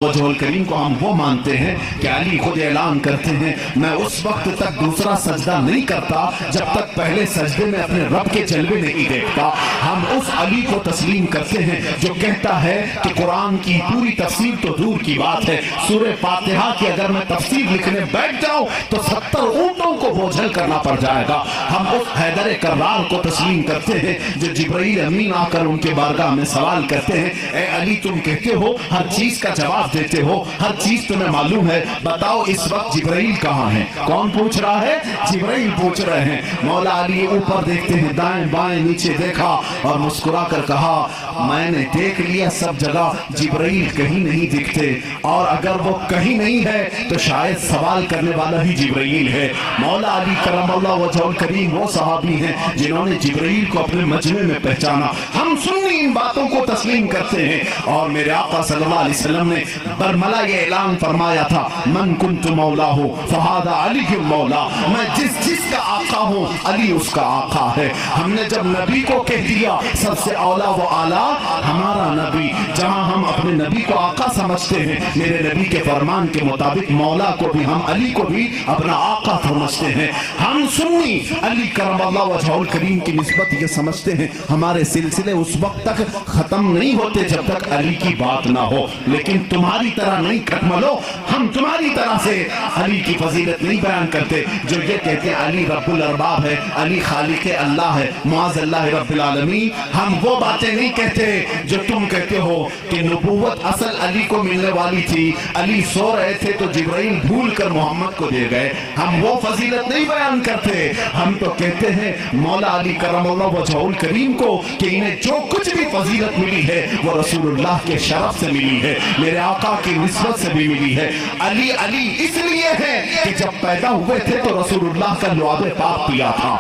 वजहुल करीम को हम वो मानते हैं कि अली खुद ऐलान करते हैं, मैं उस वक्त तक दूसरा सजदा नहीं करता जब तक पहले सजदे में अपने रब के जलवे नहीं देखता। हम उस अली को तस्लीम करते हैं जो कहता है कि कुरान की पूरी तफसीर तो दूर की बात है, सूरह फातिहा की अगर मैं तफसीर लिखने बैठ जाऊं तो 70 ऊंटों को बोझल करना पड़ जाएगा। हम उस हैदर कर्रार को तस्लीम करते हैं जो जिब्राइल अमीन आकर उनके बारगाह में सवाल करते हैं, ए अली तुम कहते हो हर चीज का जवाब देते हो, हर चीज तुम्हें मालूम है, बताओ इस वक्त जिब्राइल कहाँ है? कौन पूछ रहा है? जिब्राइल पूछ रहे हैं। मौला अली ऊपर देखते हैं, दाएं बाएं नीचे देखा और मुस्कुरा कर कहा, मैंने देख लिया सब जगह जिब्राइल कहीं नहीं दिखते, और अगर वो कहीं नहीं है तो शायद सवाल करने वाला ही जिब्राइल है। मौला अली करमल्लाहु वजहुल करीम वो सहाबी हैं जिन्होंने जिब्राइल को अपने मजमे में पहचाना। हम सुन्नी इन बातों को तस्लीम करते हैं और मेरे आका सल्लल्लाहु अलैहि वसल्लम ने बरमला ये ऐलान फरमाया था, मन कुंतु मौला हो फहादा अली मौला, मैं जिस जिसका आका हूँ अली उसका आका है। हमने जब नबी को कह दिया सबसे औला वो आला हमारा नबी, जहाँ हम अपने नबी को आका समझते हैं, मेरे नबी के फरमान के मुताबिक मौला को भी हम अली को भी अपना आका समझते हैं। हम सुन्नी अली करमल्लाहु वजहुल करीम की निस्बत ये समझते हैं हमारे सिलसिले उस वक्त तक खत्म नहीं होते जब तक अली की बात ना हो, लेकिन तुम्हारी तरह नहीं खत्मलो, हम तुम्हारी तरह से अली की फजीलत नहीं बयान करते जो ये कहते हैं अली रब्बुल अरबाब है, अली खालिक अल्लाह है, मुआज़ अल्लाह रब्बिल आलमीन। हम वो बातें नहीं कहते जो तुम कहते हो कि नबूवत असल अली को मिलने वाली थी, अली सो रहे थे तो जिब्राइल भूल कर मोहम्मद को दे गए। हम वो फजीलत नहीं बयान करते, हम तो कहते हैं मौला अली करमल्लाहु वजहुल करीम को कि इन्हें जो कुछ भी फजीलत मिली है वो रसूलुल्लाह के शरफ से मिली है, मेरे आका की निस्बत से भी मिली है। अली अली इसलिए है कि जब पैदा हुए थे तो रसूलुल्लाह का लुआब पाक पिया था।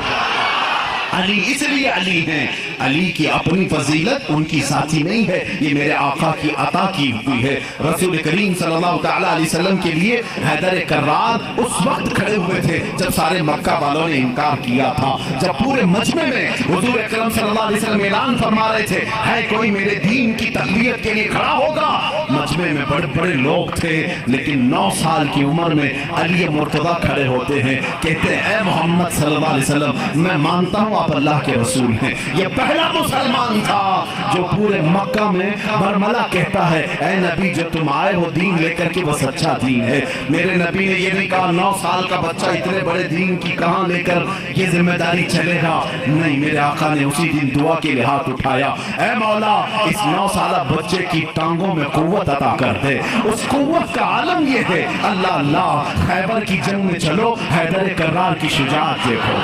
अली इसलिए अली हैं, अली की अपनी फजीलत उनकी साथी नहीं है, ये मेरे आका की अता की हुई है। रसूल करीम सल्लल्लाहु तआला अलैहि वसल्लम के लिए हैदर कर्रार उस वक्त खड़े हुए थे जब सारे मक्का वालों ने इनकार किया था, जब पूरे मजमे में हुजूर अकरम सल्लल्लाहु अलैहि वसल्लम ऐलान फरमा रहे थे, है कोई मेरे दीन की तकबीरत के लिए खड़ा होगा? मजमे में बड़े बड़े लोग थे, लेकिन 9 साल की उम्र में अली मुर्तज़ा खड़े होते हैं, कहते हैं, ए मोहम्मद सल्लल्लाहु अलैहि वसल्लम, मैं मानता हूँ आप अल्लाह के रसूल हैं। ये पहला मुसलमान था जो पूरे मक्का में बरमला कहता है, ऐ नबी जो तुम आए हो दीन लेकर के वो सच्चा दीन है। मेरे नबी ने ये नहीं कहा 9 साल का बच्चा इतने बड़े दीन की कहां लेकर ये जिम्मेदारी चलेगा, नहीं, मेरे आका ने उसी दिन दुआ के लिए हाथ उठाया, ऐ मौला इस 9 साल बच्चे की टांगों में कुव्वत अता कर दे। उस कुव्वत का आलम ये है, अल्लाह अल्लाह, खैबर की जंग में चलो, हैदर कर्रार की शुजाअत देखो।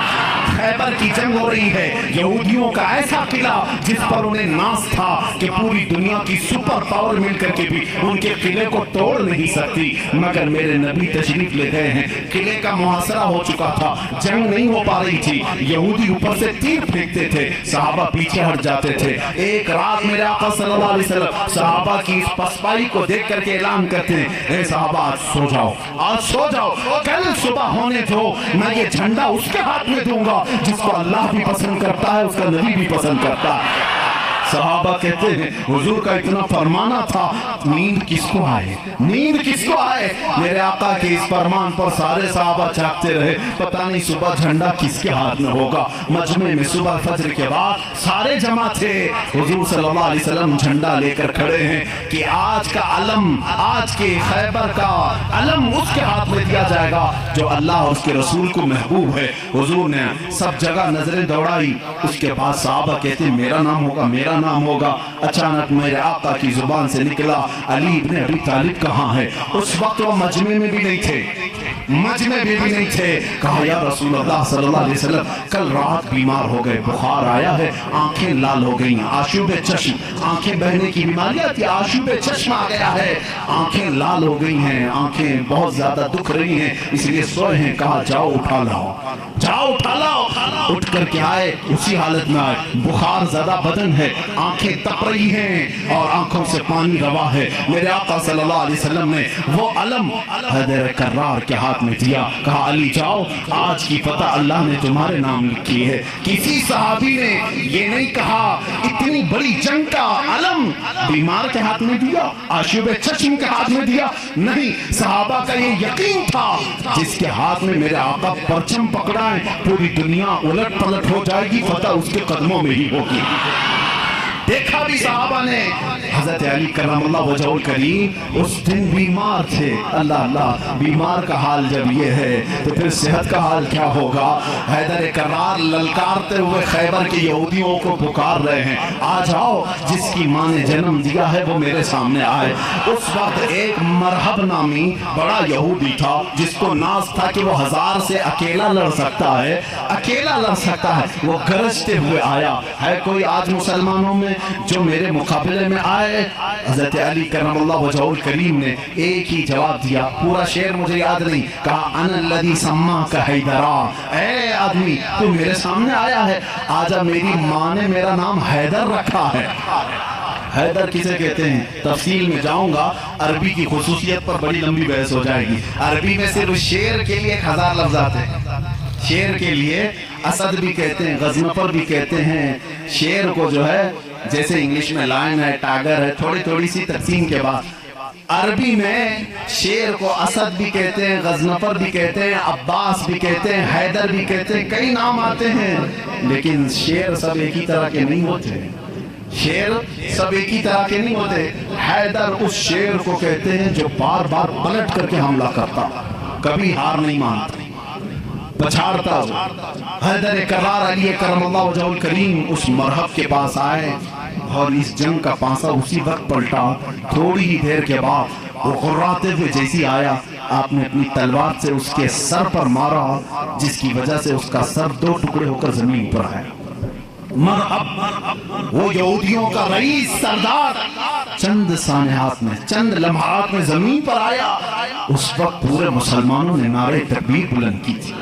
खैबर की जंग हो रही है, यहूदियों का ऐसा किला जिस पर उन्हें नाज था कि पूरी दुनिया की सुपर पावर मिलकर के भी उनके किले को तोड़ नहीं सकती, मगर मेरे नबी तशरीफ ले गए हैं। किले का मुहासरा हो चुका था, जंग नहीं हो पा रही थी, यहूदी ऊपर से तीर फेंकते थे, सहाबा पीछे हट जाते थे। एक रात मेरे आका सल्लल्लाहु अलैहि वसल्लम सहाबा की इस पसपाई को देख करके ऐलान करते हैं, ए सहाबा आज सो जाओ, आज सो जाओ, कल सुबह होने दो, मैं ये झंडा उसके हाथ में दूंगा जिसको अल्लाह भी पसंद करता है, उसका नबी भी पसंद करता है। सहाबा कहते हैं हुजूर का इतना फरमाना था, नींद किसको आए, नींद किसको आए? मेरे आका के इस फरमान पर सारे सहाबा जागते रहे, पता नहीं सुबह झंडा किसके हाथ में होगा। मजमे में सुबह फजर के बाद सारे जमा थे, हुजूर सल्लल्लाहु अलैहि वसल्लम झंडा लेकर खड़े हैं कि आज का अलम, आज के खैबर का अलम उसके हाथ में दिया जाएगा जो अल्लाह और उसके रसूल को महबूब है। हुजूर ने सब जगह नजरें दौड़ाई, उसके बाद सहाबा कहते मेरा नाम होगा, मेरा नाम होगा। अचानक मेरे आका की जुबान से निकला, अली इब्ने अबी तालिब कहाँ है? उस वक्त वो मजमे में भी नहीं थे, मजमे में भी नहीं थे। कहा या रसूलल्लाह सल्लल्लाहु अलैहि वसल्लम, कल रात बीमार हो गए, बुखार आया है, आंखें लाल हो गई, आशूबे चश्म, आंखें बहने की बीमारी आती है, आशूबे चश्म आ गया है, आंखें लाल हो गई हैं, आंखें बहुत ज्यादा दुख रही हैं, इसलिए सोए हैं। कहा जाओ उठा लाओ, जाओ उठा लाओ। उठ करके आए, उसी हालत में आए, बुखार ज़्यादा बदन है, आंखें तप रही हैं और आंखों से पानी रवा है। मेरे आका सल्लल्लाहु अलैहि वसल्लम ने वो अलम हैदर कर्रार के हाथ में दिया, कहा अली जाओ, आज की फतह अल्लाह ने तुम्हारे नाम लिखी है। किसी सहाबी ने ये नहीं कहा इतनी बड़ी जंग का अलम बीमार के हाथ में दिया, आशिब चश्म के हाथ में दिया, नहीं, सहाबा का ये यकीन था जिसके हाथ में मेरे आका परचम पकड़ाएं पूरी दुनिया उलट पलट हो जाएगी, फतह उसके कदमों में ही होगी। देखा भी साहबा ने हजरत अली करमल्लाहु वजहुल करीम उस दिन बीमार थे। अल्लाह अल्लाह, बीमार का हाल जब ये है तो फिर सेहत का हाल क्या होगा। हैदर करार ललकारते हुए खैबर के यहूदियों को पुकार रहे हैं, आ जाओ, जिसकी माँ ने जन्म दिया है वो मेरे सामने आए। उस वक्त एक मरहब नामी बड़ा यहूदी था जिसको नाज था कि वो 1000 से अकेला लड़ सकता है, अकेला लड़ सकता है। वो गरजते हुए आया, है कोई आज मुसलमानों में जो मेरे मुकाबले में आए। हज़रत अली करमल्लाहु वजहुल करीम ने एक ही जवाब दिया, पूरा शेर मुझे याद नहीं, कहा अनल्लज़ी सम्माका हैदरा, ऐ आदमी तू मेरे सामने आया है, आजा, मेरी माँ ने मेरा नाम हैदर रखा है। हैदर किसे कहते हैं तफसील में जाऊंगा, अरबी की खुसूसियत पर बड़ी लंबी बहस हो जाएगी। अरबी में सिर्फ शेर के लिए 1000 लफ्ज़ आते हैं। शेर के लिए असद भी कहते हैं, गज़नफ़र भी कहते हैं। शेर को जो है जैसे इंग्लिश में लायन है, टाइगर है, थोड़ी थोड़ी सी तकसीम के बाद अरबी में शेर को असद भी कहते हैं, गज़नफ़र भी कहते हैं, अब्बास भी कहते हैं, हैदर भी कहते हैं, कई नाम आते हैं। लेकिन शेर सब एक ही तरह के नहीं होते, शेर सब एक ही तरह के नहीं होते। हैदर उस शेर को कहते हैं जो बार बार पलट करके हमला करता, कभी हार नहीं मानता, पछाड़ता। हैदर करार अली करमल्लाहु वजहुल करीम उस मरहब के पास आए और इस जंग का पासा उसी वक्त पलटा। थोड़ी ही देर के बाद वो गुर्राते हुए जैसी आया, आपने अपनी तलवार से उसके सर पर मारा, जिसकी वजह से उसका सर 2 टुकड़े होकर जमीन पर आया। मरहब, वो यहूदियों का रईस सरदार चंद सानिहात में, चंद लम्हात में जमीन पर आया। उस वक्त पूरे मुसलमानों ने नारे तकबीर बुलंद की थी।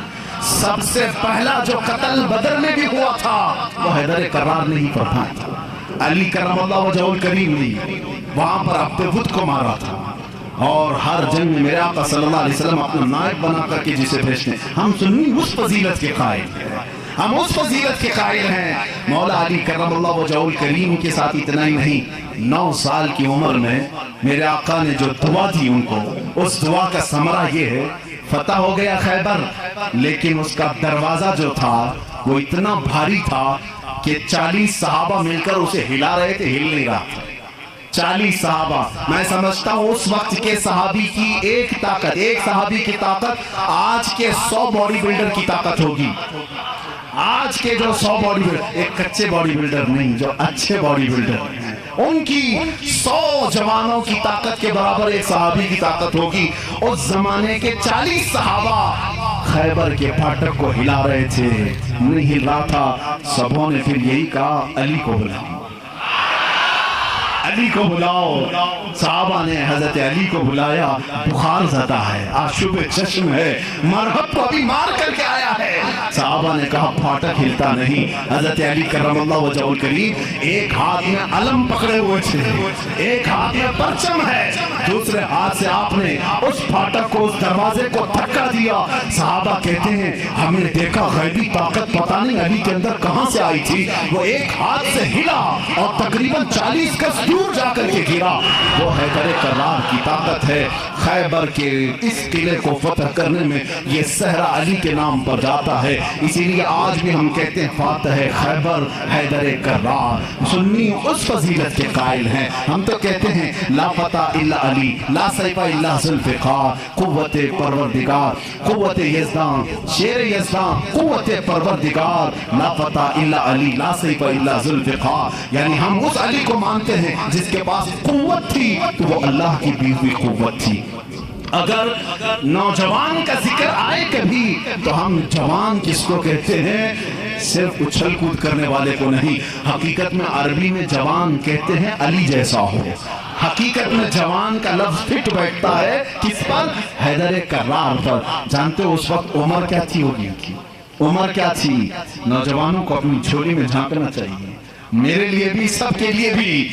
सबसे पहला जो कत्ल बदर में भी हुआ था वो हैदर करार ने ही फरमाया था। अली करमल्लाहु वजहुल करीम ने वहां पर अपने बुत को मारा था। और हर जंग में मेरे आका सल्लल्लाहु अलैहि वसल्लम अपना नायब बना करके जिसे भेजते हैं, हम सुन्नी उस फजीलत के कायल हैं, हम उस फजीलत के कायल हैं। मौला अली करमल्लाहु वजहुल करीम के साथ इतना ही नहीं, 9 साल की उम्र में मेरे आका ने जो दुआ दी उनको, उस दुआ का समरा ये है, फतह हो गया खैबर, लेकिन उसका दरवाजा जो था वो इतना भारी था कि 40 सहाबा मिलकर उसे हिला रहे थे, हिल नहीं रहा। 40 सहाबा, मैं समझता हूँ उस वक्त के सहाबी की एक ताकत, एक सहाबी की ताकत आज के 100 बॉडी बिल्डर की ताकत होगी। आज के जो 100 बॉडी बिल्डर, एक कच्चे बॉडी बिल्डर नहीं, जो अच्छे बॉडी बिल्डर, उनकी 100 जवानों की ताकत के बराबर एक सहाबी की ताकत होगी। उस जमाने के 40 सहाबा खैबर के फाटक को हिला रहे थे, नहीं हिल रहा था। सबों ने फिर यही कहा, अली को बुलाओ, अली को बुलाओ। साहबा ने हजरत अली को बुलाया, बुखार ज़्यादा है, आशुब चश्म है, मरहब को अभी मार करके आया है। साहबा ने कहा फाटक हिलता नहीं। हजरत अली करमल्लाहु वजहुल करीम एक हाथ में अलम पकड़े हुए थे, एक हाथ में परचम है, दूसरे हाथ से आपने उस फाटक को, उस दरवाजे को धक्का दिया। साहबा कहते हैं हमने देखा गैबी ताकत पता नहीं अली के अंदर कहां से आई थी, वो एक हाथ से हिला और तकरीबन 40 गज दूर जाकर के गिरा। वो हैदर करार की ताकत है। खैबर के इस किले को फतह करने में ये सहरा अली के नाम पर जाता है, इसीलिए आज भी हम कहते हैं फातह खैबर हैदर करार। सुन्नी उस फजीलत के कायल हैं। हम तो कहते हैं ला फतह इल्ला अली, ला सैफा इल्ला जुल्फ़िकार, कुव्वत परवरदिगार, कुव्वत यज़दान, शेर यज़दान, कुव्वत परवरदिगार, ला फतह इल्ला अली, ला सैफा इल्ला जुल्फ़िकार। यानी हम उस अली को मानते हैं जिसके पास कुव्वत थी तो वो अल्लाह की दी हुई कुव्वत थी। अगर नौजवान का जिक्र आए कभी तो हम जवान किसको कहते हैं, सिर्फ उछल कूद करने वाले को नहीं। हकीकत में अरबी में जवान कहते हैं अली जैसा हो। हकीकत में जवान का लफ्ज फिट बैठता है किस पर, हैदर करार पर। जानते हो उस वक्त उम्र क्या थी होगी, उम्र क्या थी? नौजवानों को अपनी झोली में झांकना चाहिए। میرے لیے بھی، سب کے لیے بھی۔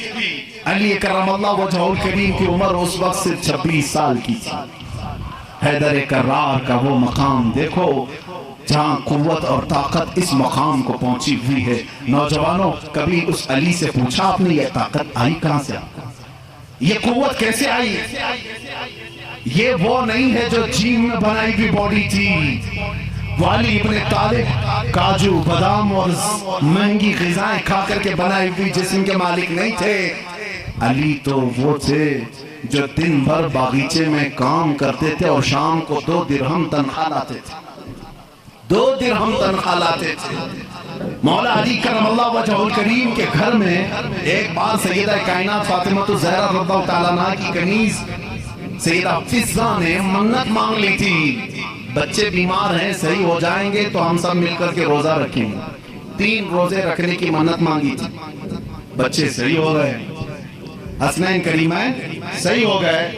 علی کرم اللہ وجہہ الکریم کی عمر اس وقت صرف 26 سال کی تھی۔ حیدر کرار کا وہ مقام دیکھو جہاں قوت اور طاقت اس مقام کو پہنچی ہوئی ہے۔ نوجوانوں، کبھی اس علی سے پوچھا آپ نے یہ طاقت آئی کہاں سے؟ یہ قوت کیسے آئی؟ یہ وہ نہیں ہے جو جیم میں بنائی ہوئی باڈی تھی۔ والی ابن طالب کاجو بادام اور مہنگی غذائیں کھا کر کے بنائی ہوئی جسم کے مالک نہیں تھے۔ علی تو وہ تھے جو دن بھر باغیچے میں کام کرتے تھے اور شام کو 2 درہم تنخواہ لاتے تھے۔ 2 درہم تنخواہ لاتے تھے۔ مولا علی کرم اللہ وجہہ الکریم کے گھر میں ایک بار سیدہ کائنات فاطمہ الزہرا رضی اللہ تعالیٰ عنہا کی کنیز سیدہ فضہ نے منت مانگ لی تھی، بچے بیمار ہیں، صحیح ہو جائیں گے تو ہم سب مل کر کے روزہ رکھیں گے۔ 3 روزے رکھنے کی منت مانگی تھی، بچے صحیح ہو گئے، حسنین کریمین صحیح ہو گئے،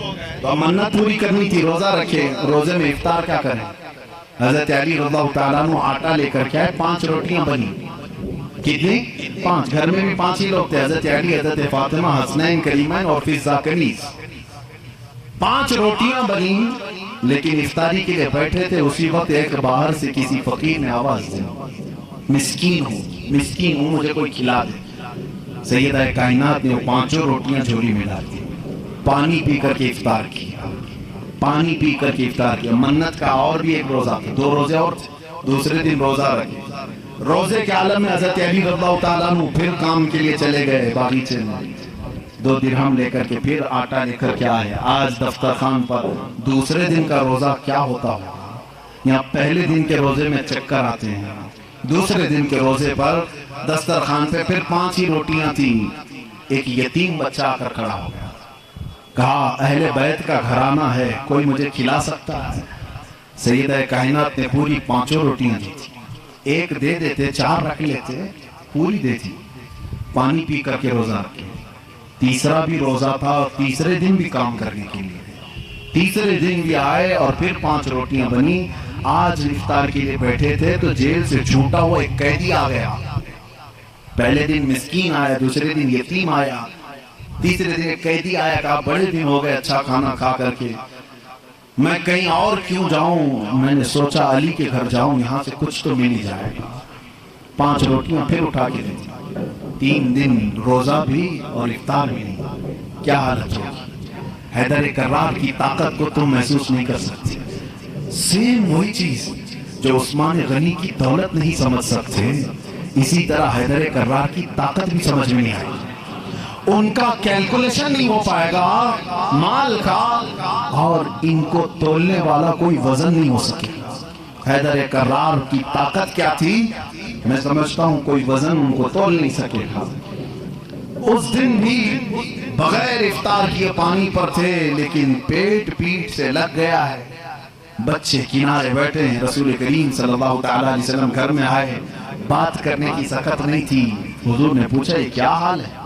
تو منت پوری کرنی تھی، روزہ رکھے۔ روزے میں افطار کیا کریں؟ حضرت علی رضی اللہ تعالیٰ عنہ آٹا لے کر کے آئے، 5 روٹیاں بنی۔ کتنی؟ 5۔ گھر میں بھی 5 ہی لوگ تھے، حضرت علی، حضرت فاطمہ، حسنین کریمین اور فضہ کنیز۔ 5 روٹیاں بنی، لیکن افطاری کے لیے بیٹھے تھے۔ اسی وقت ایک باہر سے کسی فقیر نے آواز دی، مسکین ہوں، مجھے کوئی کھلا دے۔ سیدہ کائنات نے 5 روٹیاں جھولی میں ڈال دی، پانی پی کر کے افطار کیا، پانی پی کر کے افطار کیا۔ منت کا اور بھی ایک روزہ تھا، 2 روزے اور تھے، دوسرے دن روزہ رکھے۔ روزے کے عالم میں حضرت علی رضی اللہ تعالیٰ عنہ پھر کام کے لیے چلے گئے باغیچے میں، 2 درہم لے کر کے پھر آٹا لے کر کے آئے۔ آج دفترخان پر دوسرے دن کا روزہ کیا ہوتا ہوگا؟ یہاں پہلے دن کے روزے میں چکر آتے ہیں، دوسرے دن کے روزے پر دسترخوان پہ پھر 5 ہی روٹیاں تھیں۔ ایک یتیم بچہ آ کر کھڑا ہو گیا، کہا اہل بیت کا گھرانہ ہے، کوئی مجھے کھلا سکتا ہے؟ سیدہ کائنات نے پوری 5 روٹیاں دی تھی، ایک دے دیتے، 4 رکھ لیتے، پوری دے دی، پانی پی کر کے روزہ رکھے۔ تیسرا بھی روزہ تھا اور تیسرے دن بھی کام کرنے کے لیے، تیسرے دن بھی آئے اور پھر 5 روٹیاں بنی۔ آج افطار کے لیے بیٹھے تھے تو جیل سے چھوٹا ہوا ایک قیدی آ گیا۔ پہلے دن مسکین آیا، دوسرے دن یتیم آیا، تیسرے دن ایک قیدی آیا، کہا بڑے دن ہو گئے اچھا کھانا کھا کر کے، میں کہیں اور کیوں جاؤں؟ میں نے سوچا علی کے گھر جاؤں، یہاں سے کچھ تو مل ہی جائے گا۔ 5 روٹیاں پھر اٹھا کے دی، 3 دن روزہ بھی اور افطار بھی نہیں۔ کیا حالت ہوگی؟ حیدر کرار کی طاقت کو تم محسوس نہیں کر سکتے۔ سیم وہی چیز جو عثمان غنی کی دولت نہیں سمجھ سکتے، اسی طرح حیدر کرار کی طاقت بھی سمجھ میں نہیں آئی۔ ان کا کیلکولیشن نہیں ہو پائے گا مال کا، اور ان کو تولنے والا کوئی وزن نہیں ہو سکے۔ حیدر کرار کی طاقت کیا تھی؟ میں سمجھتا ہوں کوئی وزن ان کو تول نہیں سکے گا۔ اس دن بھی بغیر افطار کیے پانی پر تھے، لیکن پیٹ سے لگ گیا ہے۔ بچے کنارے بیٹھے ہیں، رسول کریم صلی اللہ تعالیٰ علیہ وسلم گھر میں آئے، بات کرنے کی سخت نہیں تھی۔ حضور نے پوچھا یہ کیا حال ہے؟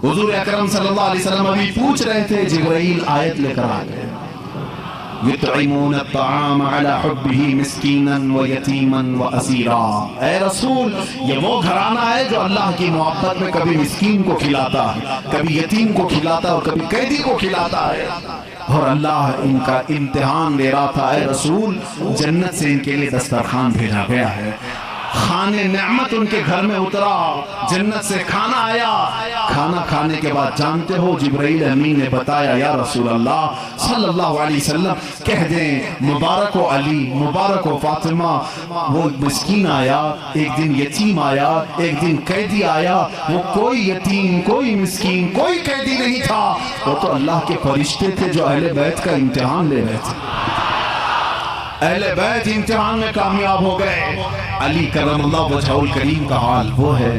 حضور اکرم صلی اللہ علیہ وسلم ابھی پوچھ رہے تھے، جبرائیل آیت لے کر آ گئے، یطعمون الطعام علی حبہ مسکینا ویتیما واسیرا۔ اے رسول، یہ وہ گھرانہ ہے جو اللہ کی محبت میں کبھی مسکین کو کھلاتا ہے، کبھی یتیم کو کھلاتا ہے اور کبھی قیدی کو کھلاتا ہے۔ اور اللہ ان کا امتحان لے رہا تھا۔ اے رسول، جنت سے ان کے لیے دسترخوان بھیجا گیا ہے، خانے نعمت ان کے گھر میں اترا، جنت سے کھانا آیا۔ کھانا کھانے کے بعد جانتے ہو جبرائیل امین نے بتایا، یا رسول اللہ صلی اللہ علیہ وسلم کہہ دیں مبارک و علی، مبارک و فاطمہ، وہ مسکین آیا، ایک دن یتیم آیا، ایک دن قیدی آیا، وہ کوئی یتیم، کوئی مسکین، کوئی قیدی نہیں تھا، وہ تو اللہ کے فرشتے تھے جو اہل بیت کا امتحان لے رہے تھے۔ اہل بیت امتحان میں کامیاب ہو گئے۔ علی کرم اللہ وجہہ الکریم کا حال وہ ہے۔